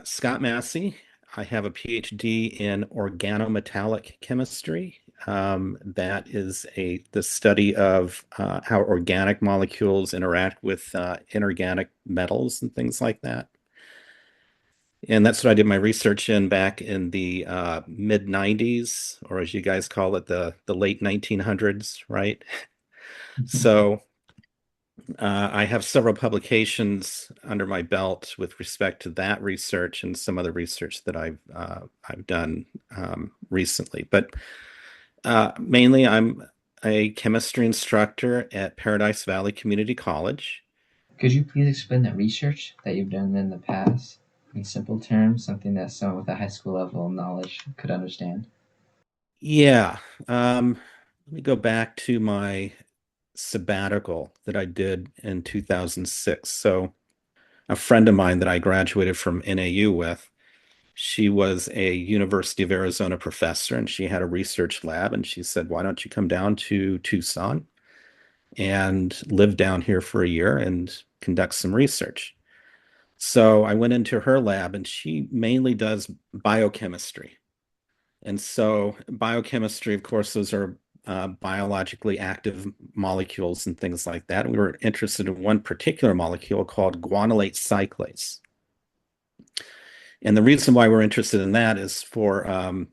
Scott Massey. I have a PhD in organometallic chemistry. That is the study of how organic molecules interact with inorganic metals and things like that. And that's what I did my research in back in the mid 90s, or as you guys call it, the late 1900s, right? So I have several publications under my belt with respect to that research and some other research that I've done recently. But mainly, I'm a chemistry instructor at Paradise Valley Community College. Could you please explain the research that you've done in the past in simple terms, something that someone with a high school level of knowledge could understand? Yeah, let me go back to my sabbatical that I did in 2006. So, a friend of mine that I graduated from NAU with. She was a University of Arizona professor and she had a research lab. And she said, why don't you come down to Tucson and live down here for a year and conduct some research? So I went into her lab and she mainly does biochemistry. And so, biochemistry, of course, those are biologically active molecules and things like that. We were interested in one particular molecule called guanylate cyclase. And the reason why we're interested in that is for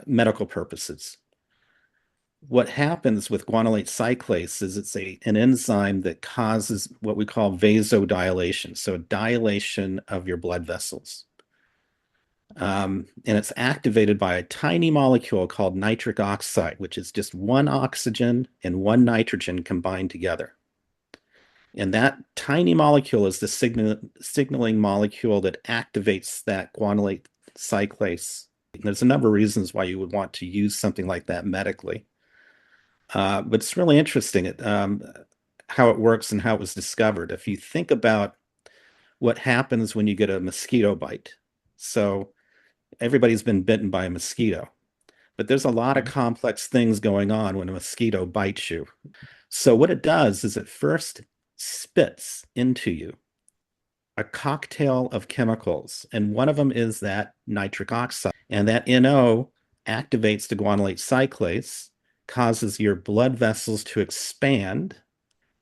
medical purposes. What happens with guanylate cyclase is it's an enzyme that causes what we call vasodilation, so dilation of your blood vessels. And it's activated by a tiny molecule called nitric oxide, which is just one oxygen and one nitrogen combined together. And that tiny molecule is the signaling molecule that activates that guanylate cyclase. And there's a number of reasons why you would want to use something like that medically. But it's really interesting how it works and how it was discovered. If you think about what happens when you get a mosquito bite, so everybody's been bitten by a mosquito, but there's a lot of complex things going on when a mosquito bites you. So what it does is it first spits into you a cocktail of chemicals, and one of them is that nitric oxide. And that NO activates the guanylate cyclase, causes your blood vessels to expand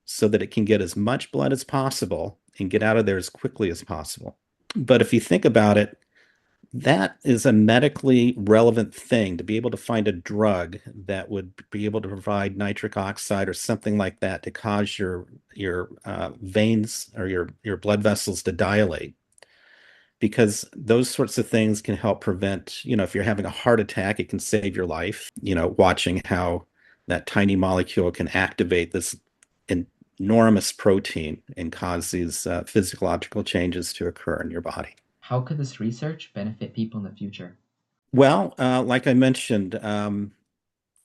so that it can get as much blood as possible and get out of there as quickly as possible. But if you think about it, that is a medically relevant thing to be able to find a drug that would be able to provide nitric oxide or something like that to cause your veins or your blood vessels to dilate, because those sorts of things can help prevent, if you're having a heart attack, it can save your life. Watching how that tiny molecule can activate this enormous protein and cause these physiological changes to occur in your body. How could this research benefit people in the future? Well, like I mentioned,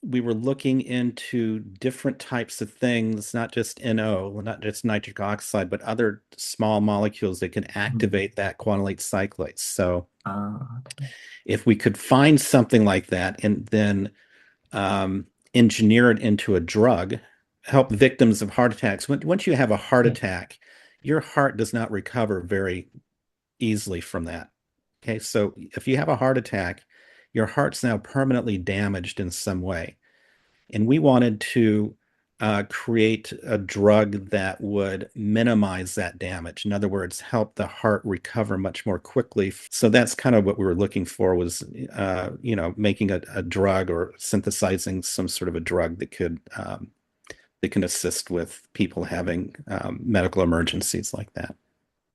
we were looking into different types of things, not just NO, well, not just nitric oxide, but other small molecules that can Mhm. activate that guanylate cyclase. So Okay. if we could find something like that and then engineer it into a drug, help victims of heart attacks. Once you have a heart Okay. attack, your heart does not recover very easily from that. Okay, so if you have a heart attack, your heart's now permanently damaged in some way. And we wanted to create a drug that would minimize that damage. In other words, help the heart recover much more quickly. So that's kind of what we were looking for was, making a drug or synthesizing some sort of a drug that can assist with people having medical emergencies like that.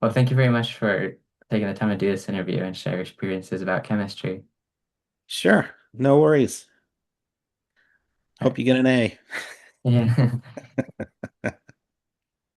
Well, thank you very much for taking the time to do this interview and share your experiences about chemistry. Sure, no worries. All right. Hope you get an A. Yeah.